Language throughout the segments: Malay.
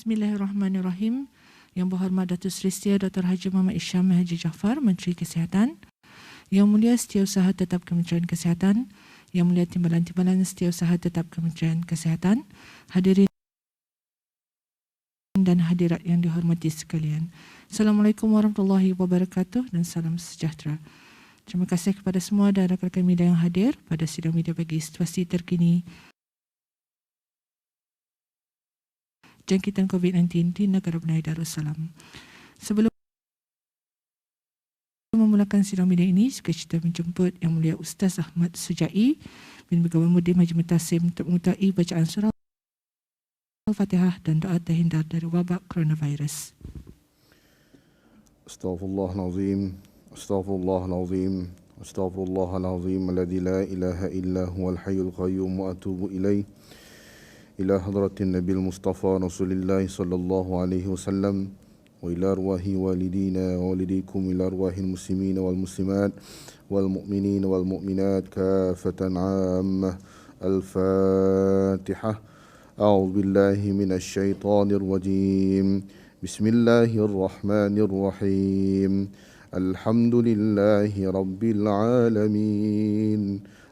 Bismillahirrahmanirrahim. Yang berhormat Datuk Seri Setia Dr. Haji Muhammad Isyam Haji Jaafar, Menteri Kesihatan. Yang mulia Setiausaha Tetap Kementerian Kesihatan. Yang mulia Timbalan-Timbalan Setiausaha Tetap Kementerian Kesihatan. Hadirin dan hadirat yang dihormati sekalian. Assalamualaikum warahmatullahi wabarakatuh dan salam sejahtera. Terima kasih kepada semua dan rakan-rakan media yang hadir pada sidang media bagi situasi terkini jangkitan COVID-19 di negara Brunei Darussalam. Sebelum memulakan sidang media ini, kita menjemput Yang Mulia Ustaz Ahmad Sujai bin Begawan Mudim Haji Mutasim untuk mengutahui bacaan surah Al-Fatihah dan doa terhindar dari wabak coronavirus. Astaghfirullahalazim, astaghfirullahalazim, astaghfirullahalazim alladzi la ilaha illa huwal hayyul qayyum wa atubu ilaih. إلى حضرة النبي المصطفى رسول الله صلى الله عليه وسلم وإلى أرواح والدينا ووالديكم إلى أرواح المسلمين والمسلمات والمؤمنين والمؤمنات كافة عامة. الفاتحة. أعوذ بالله من الشيطان الرجيم. بسم الله الرحمن الرحيم. الحمد لله رب العالمين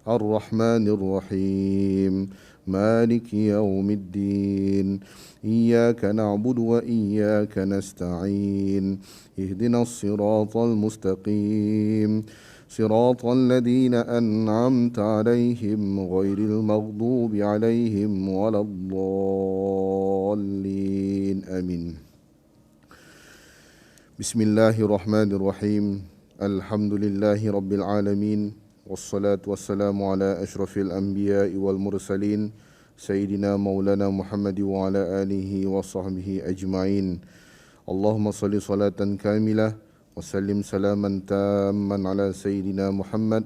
الرحمن الرحيم مالك يوم الدين إياك نعبد وإياك نستعين اهدنا الصراط المستقيم صراط الذين أنعمت عليهم غير المغضوب عليهم ولا الضالين آمين. بسم الله الرحمن الرحيم الحمد لله رب العالمين والصلاة والسلام على أشرف الأنبياء والمرسلين سيدنا مولانا محمد وعلى آله وصحبه أجمعين. اللهم صل صلاة كاملة وسلم سلاما تاما على سيدنا محمد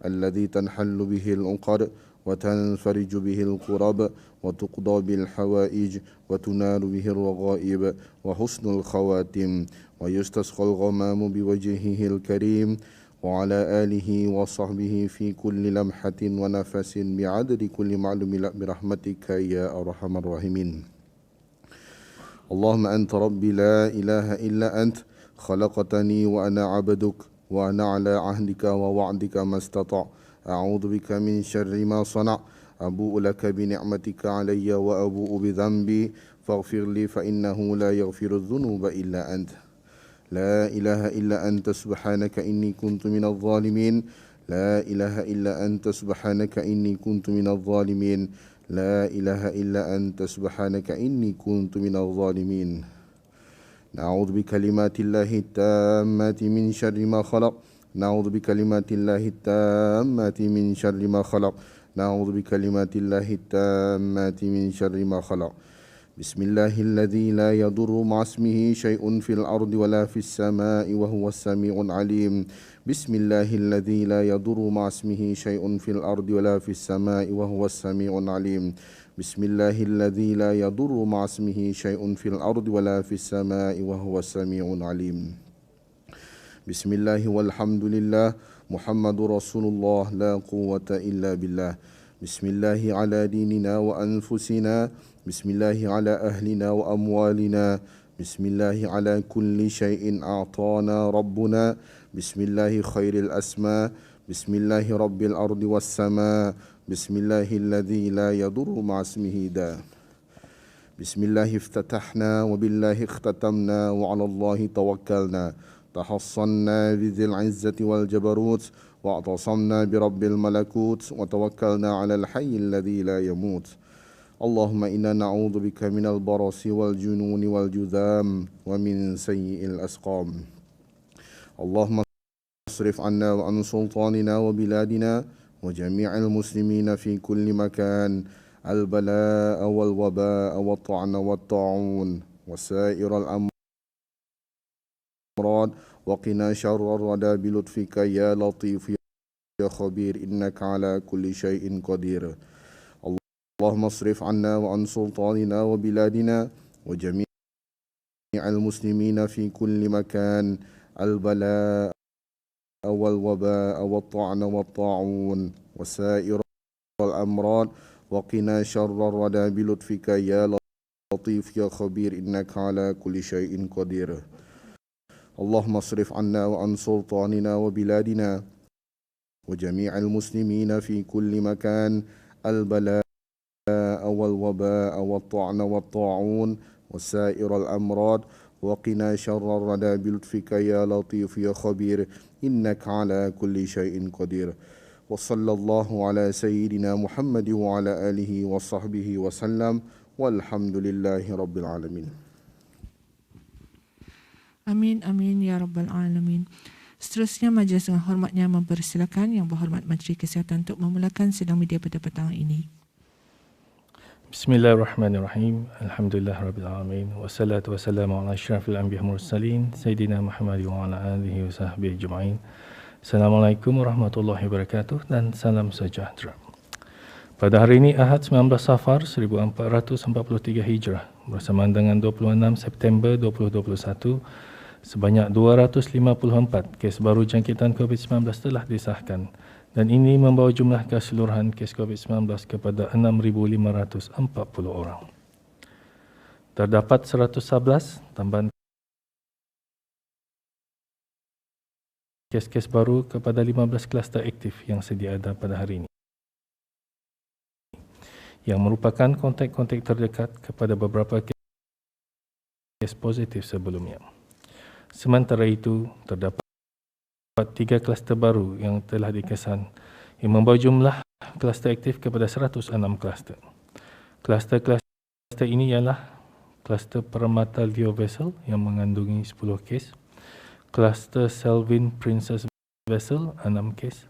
الذي تنحل به العقد وتنفرج به الكرب وتقضى بالحوائج وتنال به الرغائب وحسن الخواتم ويستسقى الغمام بوجهه الكريم وعلى آله وصحبه في كل لمحة ونفس بعدد كل معلوم برحمتك يا أرحم الراحمين. اللهم أنت ربي لا إله إلا أنت خلقتني وأنا عبدك وأنا على عهدك ووعدك ما استطع. أعوذ بك من شر ما صنع. أبوء لك بنعمتك علي وأبوء بذنبي فاغفر لي فإنه لا يغفر الذنوب إلا أنت. لا إله إلا أنت سبحانك إني كنت من الظالمين. لا إله إلا أنت سبحانك إني كنت من الظالمين. لا إله إلا أنت سبحانك إني كنت من الظالمين. نعوذ بكلمات الله التامات من شر ما خلق. نعوذ بكلمات الله التامات من شر ما خلق. نعوذ بكلمات الله التامات من شر ما خلق. بسم الله الذي لا يضر مع اسمه شيء في الأرض ولا في السماء وهو السميع العليم. بسم الله الذي لا يضر مع اسمه شيء في الأرض ولا في السماء وهو السميع العليم. بسم الله الذي لا يضر مع اسمه شيء في الأرض ولا في السماء وهو السميع العليم. بسم الله والحمد لله محمد رسول الله لا قوة إلا بالله. بسم الله على ديننا وأنفسنا. بسم الله على أهلنا وأموالنا. بسم الله على كل شيء أعطانا ربنا. بسم الله خير الأسماء. بسم الله رب الأرض والسماء. بسم الله الذي لا يضر مع اسمه داء. بسم الله افتتحنا وبالله اختتمنا وعلى الله توكلنا. تحصنا بذي العزة والجبروت واعتصمنا برب الملكوت وتوكلنا على الحي الذي لا يموت. اللهم إنا نعوذ بك من البرص والجنون والجذام ومن سيء الأسقام. اللهم اصرف عنا وعن سلطاننا وبلادنا وجميع المسلمين في كل مكان البلاء والوباء والطعن والطاعون وسائر الأمراض وقنا شر الردى بلطفك يا لطيف يا خبير إنك على كل شيء قدير. اللهم اصرف عنا وعن سلطاننا وبلادنا وجميع المسلمين في كل مكان البلاء والوباء والطعن والطاعون وسائر الأمراض وقنا شر الردى بلطفك يا لطيف يا خبير إنك على كل شيء قدير. اللهم اصرف عنا وعن سلطاننا وبلادنا وجميع المسلمين في كل مكان البلاء والوباء والطعن والطاعون وسائر الأمراض، وقنا شر الردى بلطفك يا لطيف يا خبير إنك على كل شيء قدير. وصلى الله على سيدنا محمد وعلى آله وصحبه وسلم والحمد لله رب العالمين. Amin, amin, ya Rabbal Alamin. Seterusnya, majlis dengan hormatnya mempersilakan Yang Berhormat Menteri Kesihatan untuk memulakan sidang media pada petang ini. Bismillahirrahmanirrahim. Alhamdulillah Rabbil Alamin. Wassalatu wassalamu ala asyrafil anbiya mursalin Sayyidina Muhammad wa ala alihi wa sahbihi ajma'in. Assalamualaikum warahmatullahi wabarakatuh dan salam sejahtera. Pada hari ini Ahad 19 Safar 1443 Hijrah bersamaan dengan 26 September 2021, sebanyak 254 kes baru jangkitan COVID-19 telah disahkan dan ini membawa jumlah keseluruhan kes COVID-19 kepada 6,540 orang. Terdapat 111 tambahan kes-kes baru kepada 15 kluster aktif yang sedia ada pada hari ini, yang merupakan kontak-kontak terdekat kepada beberapa kes positif sebelumnya. Sementara itu, terdapat 3 kluster baru yang telah dikesan yang membawa jumlah kluster aktif kepada 106 kluster. Kluster ini ialah kluster Permata Leo Vessel yang mengandungi 10 kes, kluster Selvin Princess Vessel 6 kes,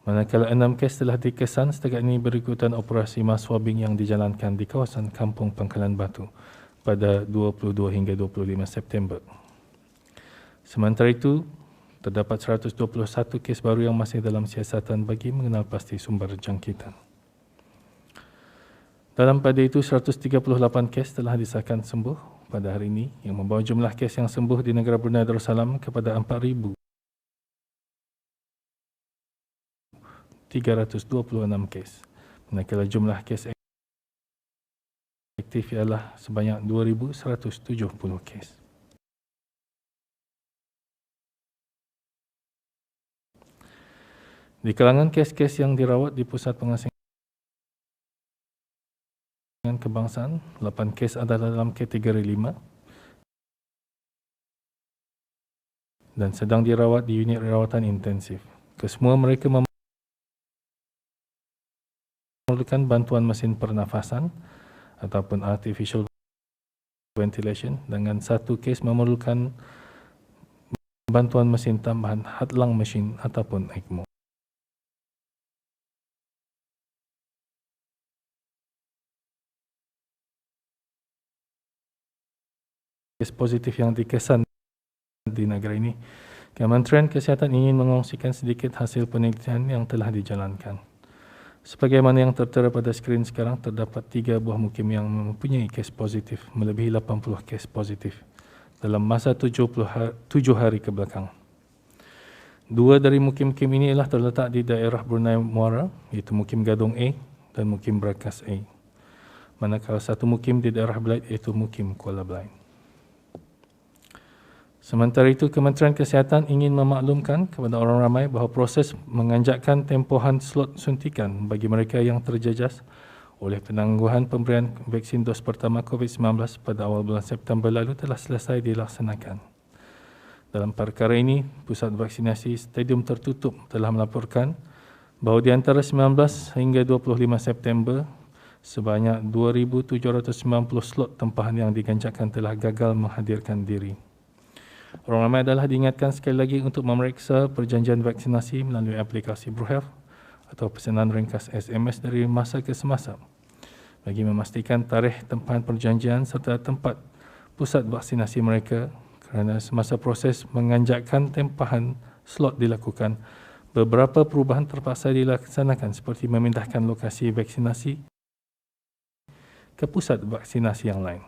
manakala 6 kes telah dikesan setakat ini berikutan operasi mass swabbing yang dijalankan di kawasan Kampung Pangkalan Batu pada 22 hingga 25 September. Sementara itu, terdapat 121 kes baru yang masih dalam siasatan bagi mengenal pasti sumber jangkitan. Dalam pada itu, 138 kes telah disahkan sembuh pada hari ini yang membawa jumlah kes yang sembuh di negara Brunei Darussalam kepada 4,326 kes. Manakala jumlah kes aktif ialah sebanyak 2,170 kes. Di kalangan kes-kes yang dirawat di Pusat Pengasingan Kebangsaan, 8 kes adalah dalam kategori 5 dan sedang dirawat di unit rawatan intensif. Kesemua mereka memerlukan bantuan mesin pernafasan ataupun artificial ventilation, dengan 1 kes memerlukan bantuan mesin tambahan hadlang mesin ataupun ECMO. Kes positif yang dikesan di negara ini, Kementerian Kesihatan ingin mengongsikan sedikit hasil penelitian yang telah dijalankan. Sebagaimana yang tertera pada skrin sekarang, terdapat 3 buah mukim yang mempunyai kes positif, melebihi 80 kes positif dalam masa 7 hari ke belakang. 2 dari mukim-mukim ini ialah terletak di daerah Brunei Muara, iaitu Mukim Gadong A dan Mukim Brakas A. Manakala 1 mukim di daerah Belait, iaitu Mukim Kuala Belait. Sementara itu, Kementerian Kesihatan ingin memaklumkan kepada orang ramai bahawa proses menganjakkan tempohan slot suntikan bagi mereka yang terjejas oleh penangguhan pemberian vaksin dos pertama COVID-19 pada awal bulan September lalu telah selesai dilaksanakan. Dalam perkara ini, Pusat Vaksinasi Stadium Tertutup telah melaporkan bahawa di antara 19 hingga 25 September, sebanyak 2,790 slot tempahan yang diganjakkan telah gagal menghadirkan diri. Orang ramai adalah diingatkan sekali lagi untuk memeriksa perjanjian vaksinasi melalui aplikasi BruHealth atau pesanan ringkas SMS dari masa ke semasa bagi memastikan tarikh tempahan perjanjian serta tempat pusat vaksinasi mereka, kerana semasa proses menganjakkan tempahan slot dilakukan, beberapa perubahan terpaksa dilaksanakan seperti memindahkan lokasi vaksinasi ke pusat vaksinasi yang lain.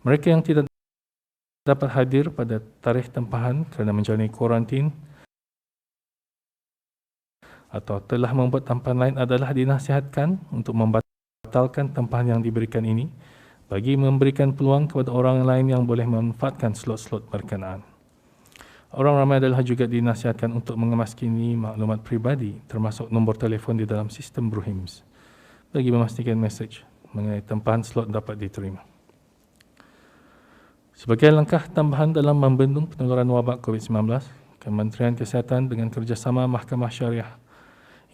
Mereka yang tidak dapat hadir pada tarikh tempahan kerana menjalani kuarantin atau telah membuat tempahan lain adalah dinasihatkan untuk membatalkan tempahan yang diberikan ini bagi memberikan peluang kepada orang lain yang boleh memanfaatkan slot-slot berkenaan. Orang ramai adalah juga dinasihatkan untuk mengemaskini maklumat peribadi termasuk nombor telefon di dalam sistem Bruhims bagi memastikan mesej mengenai tempahan slot dapat diterima. Sebagai langkah tambahan dalam membendung penularan wabak COVID-19, Kementerian Kesihatan dengan kerjasama Mahkamah Syariah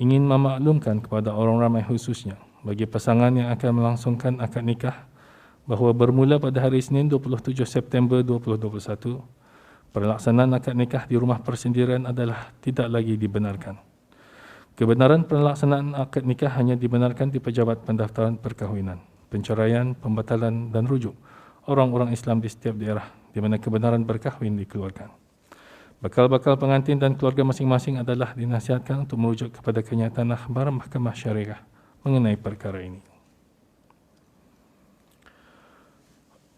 ingin memaklumkan kepada orang ramai khususnya bagi pasangan yang akan melangsungkan akad nikah bahawa bermula pada hari Isnin 27 September 2021, pelaksanaan akad nikah di rumah persendirian adalah tidak lagi dibenarkan. Kebenaran pelaksanaan akad nikah hanya dibenarkan di Pejabat Pendaftaran Perkahwinan, Penceraian, Pembatalan dan Rujuk orang-orang Islam di setiap daerah di mana kebenaran berkahwin dikeluarkan. Bakal-bakal pengantin dan keluarga masing-masing adalah dinasihatkan untuk merujuk kepada kenyataan akhbar Mahkamah Syariah mengenai perkara ini.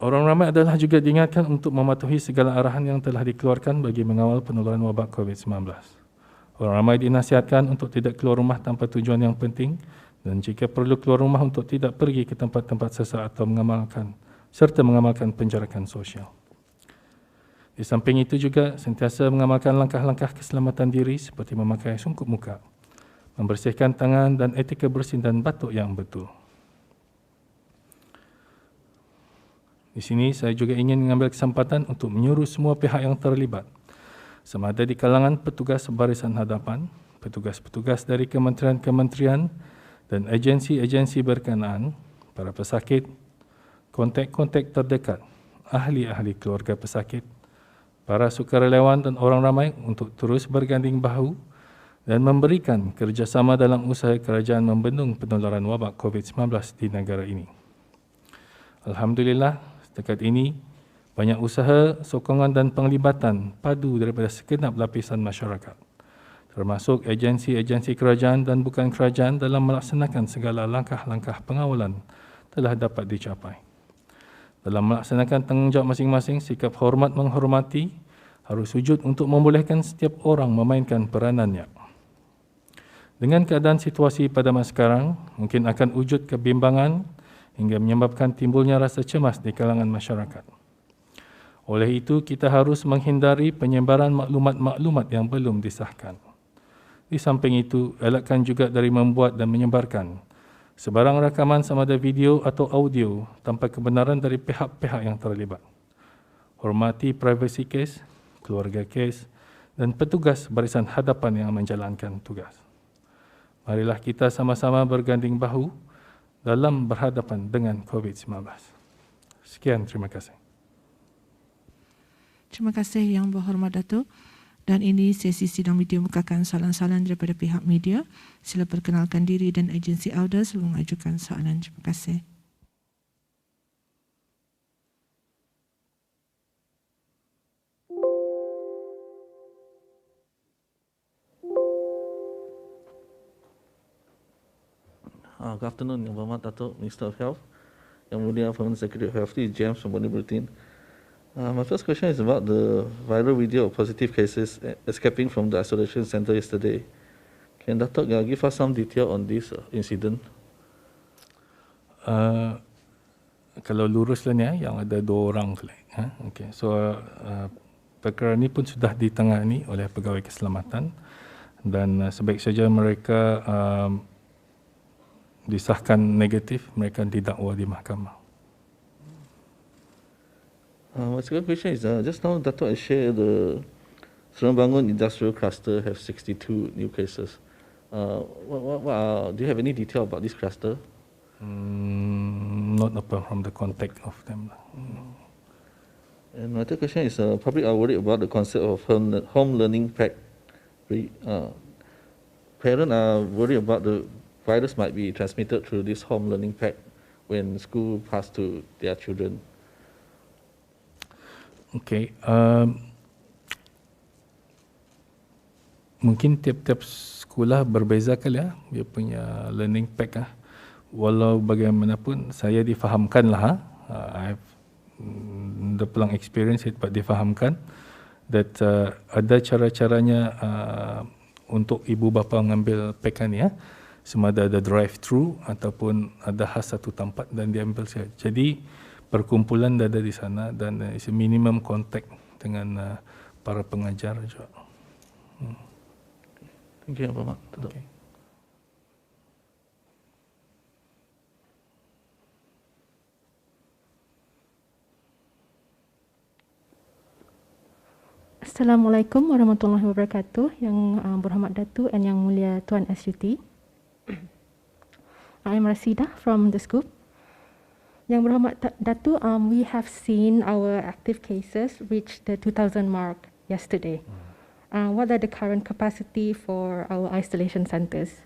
Orang ramai adalah juga diingatkan untuk mematuhi segala arahan yang telah dikeluarkan bagi mengawal penularan wabak COVID-19. Orang ramai dinasihatkan untuk tidak keluar rumah tanpa tujuan yang penting dan jika perlu keluar rumah untuk tidak pergi ke tempat-tempat sesak atau mengamalkan penjarakan sosial. Di samping itu juga sentiasa mengamalkan langkah-langkah keselamatan diri seperti memakai sungkup muka, membersihkan tangan dan etika bersin dan batuk yang betul. Di sini saya juga ingin mengambil kesempatan untuk menyuruh semua pihak yang terlibat, sama ada di kalangan petugas barisan hadapan, petugas-petugas dari kementerian-kementerian dan agensi-agensi berkenaan, para pesakit, kontak-kontak terdekat, ahli-ahli keluarga pesakit, para sukarelawan dan orang ramai untuk terus berganding bahu dan memberikan kerjasama dalam usaha kerajaan membendung penularan wabak COVID-19 di negara ini. Alhamdulillah, setakat ini, banyak usaha, sokongan dan penglibatan padu daripada segenap lapisan masyarakat, termasuk agensi-agensi kerajaan dan bukan kerajaan dalam melaksanakan segala langkah-langkah pengawalan telah dapat dicapai. Dalam melaksanakan tanggungjawab masing-masing, sikap hormat menghormati harus wujud untuk membolehkan setiap orang memainkan peranannya. Dengan keadaan situasi pada masa sekarang, mungkin akan wujud kebimbangan hingga menyebabkan timbulnya rasa cemas di kalangan masyarakat. Oleh itu, kita harus menghindari penyebaran maklumat-maklumat yang belum disahkan. Di samping itu, elakkan juga dari membuat dan menyebarkan sebarang rakaman sama ada video atau audio tanpa kebenaran dari pihak-pihak yang terlibat. Hormati privasi kes, keluarga kes dan petugas barisan hadapan yang menjalankan tugas. Marilah kita sama-sama berganding bahu dalam berhadapan dengan COVID-19. Sekian, terima kasih. Terima kasih Yang Berhormat Datuk. Dan ini sesi sidang media membukakan soalan-soalan daripada pihak media. Sila perkenalkan diri dan agensi AUDA sebelum mengajukan soalan. Terima kasih. Good afternoon, Yang Berhormat Datuk Minister of Health, Yang Mulia Permanent Secretary of Health, James from Boni Bulletin. My first question is about the viral video of positive cases escaping from the isolation center yesterday. Can Datuk give us some detail on this incident? Kalau luruslah ni yang ada 2 orang. Okay. So perkara ini pun sudah ditangani oleh pegawai keselamatan dan sebaik saja mereka disahkan negatif, mereka didakwa di mahkamah. My second question is, just now Datuk has shared the Serang Bangun Industrial Cluster have 62 new cases. Do you have any detail about this cluster? Not apart from the contact of them. And my third question is, public are worried about the concept of home learning pack. Parents are worried about the virus might be transmitted through this home learning pack when school pass to their children. Okay. Mungkin tiap-tiap sekolah berbeza kali dia punya learning pack Walau bagaimanapun saya difahamkanlah I have the pelang experience dapat difahamkan that ada cara-caranya untuk ibu bapa mengambil pack ni sama ada drive through ataupun ada khas satu tempat dan diambil saja. Jadi perkumpulan dah ada di sana dan is a minimum contact dengan para pengajar juga. Thank you, Yang Berhormat Datuk. Okay. Assalamualaikum warahmatullahi wabarakatuh. Yang Berhormat Datuk dan Yang Mulia Tuan SUT. I am Rasida from the Scoop. Yang Berhormat Datuk, we have seen our active cases reach the 2,000 mark yesterday. What are the current capacity for our isolation centres?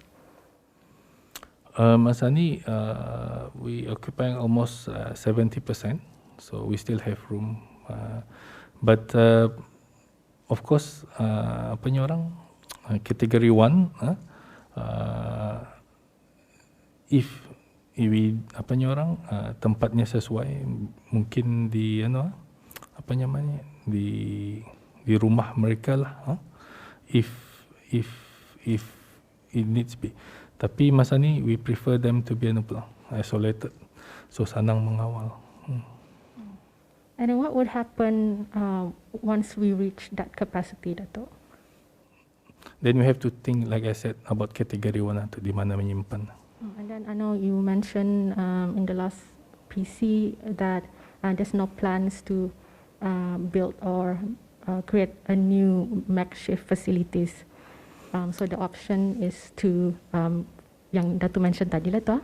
Masa ni we occupy almost 70%, so we still have room. But of course, category 1, if we tempatnya sesuai, mungkin di di rumah mereka lah. If it needs be. Tapi masa ni we prefer them to be isolated, so senang mengawal. And then what would happen once we reach that capacity, Datuk? Then we have to think, like I said, about category 1 di mana menyimpan. And then I know you mentioned in the last PC that there's no plans to build or create a new makeshift facilities. So the option is to, yang Datuk mentioned tadi lah tu,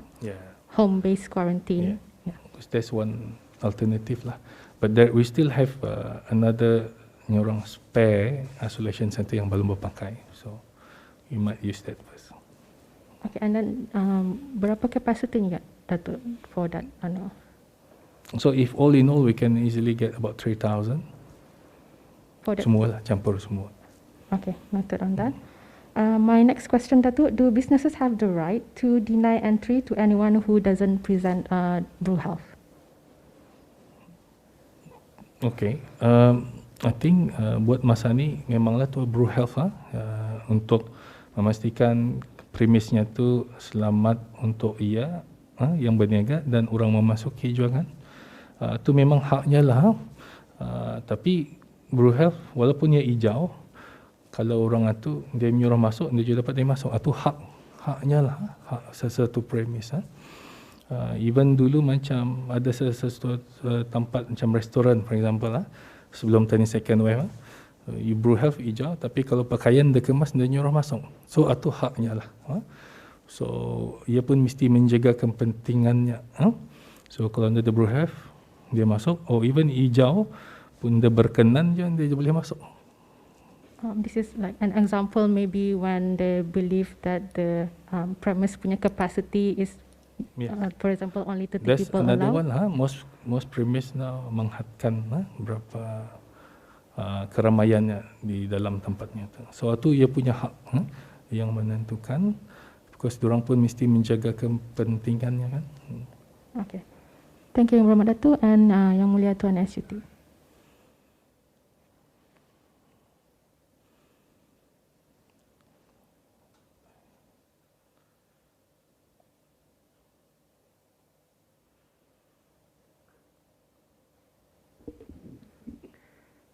home-based quarantine. Yeah. That's one alternative lah. But we still have another spare isolation center yang belum berpakai. So we might use that first. Okay, and then berapa capacity ni Datuk for that? So if all in all, we can easily get about 3,000. For that? Semua lah, campur semua. Okay, noted on that. My next question, Datuk, do businesses have the right to deny entry to anyone who doesn't present BruHealth? Okay, I think buat masa ni memanglah tu BruHealth untuk memastikan premisnya tu selamat untuk ia yang berniaga dan orang memasuki juga kan. Tu memang haknya lah. Tapi BruHealth walaupun ia hijau, kalau orang itu dia menyuruh masuk, dia juga dapat dia masuk. Itu haknya lah, hak sesuatu premis. Even dulu macam ada sesuatu tempat macam restoran, for example sebelum turning second wave, you BruHealth hijau, tapi kalau pakaian dia kemas, dia nyuruh masuk. So itu haknya lah. So ia pun mesti menjaga kepentingannya. So kalau dia BruHealth, dia masuk. Or even hijau pun dia berkenan je, dia boleh masuk. This is like an example maybe when they believe that the premise punya capacity is, for example, only 30 That's people another allowed. one most premise now menghadkan berapa keramaiannya di dalam tempatnya tu. So itu ia punya hak yang menentukan. Because diorang pun mesti menjaga kepentingannya kan. Okay. Thank you Yang Berhormat Datuk and Yang Mulia Tuan SUT.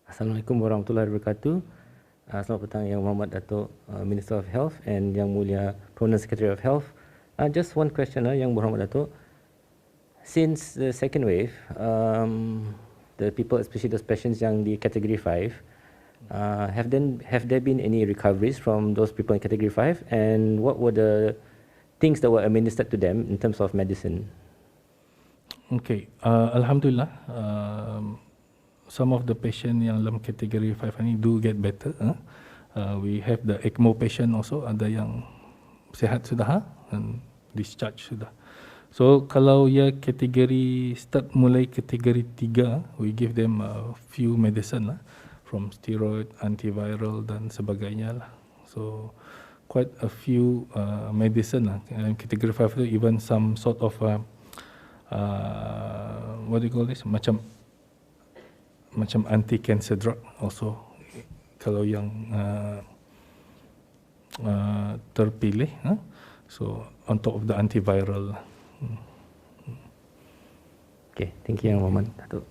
Assalamualaikum warahmatullahi wabarakatuh. Selamat petang Yang Berhormat Datuk Minister of Health and Yang Mulia Permanent Secretary of Health. Just one question Yang Berhormat Datuk. Since the second wave, the people, especially those patients yang di category 5, have there been any recoveries from those people in category 5, and what were the things that were administered to them in terms of medicine? Okay, Alhamdulillah. Some of the patient yang dalam kategori 5 ni do get better. We have the ECMO patient also, ada yang sihat sudah dan discharge sudah. So kalau ya kategori start mulai kategori 3, we give them a few medicine from steroid, antiviral dan sebagainya lah. So quite a few medicine and kategori 5 tu even some sort of what do you call this, macam anti-cancer drug also kalau yang terpilih. So on top of the antiviral. Okay, thank you Yang Berhormat Datuk.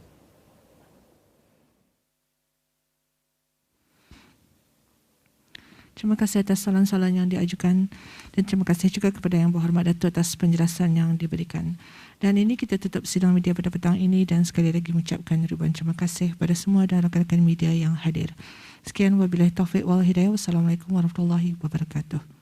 Terima kasih atas soalan-soalan yang diajukan dan terima kasih juga kepada Yang Berhormat Datuk atas penjelasan yang diberikan. Dan ini kita tutup sidang media pada petang ini dan sekali lagi mengucapkan ribuan terima kasih kepada semua dan rakan-rakan media yang hadir. Sekian wabillahi taufiq wal hidayah. Wassalamualaikum warahmatullahi wabarakatuh.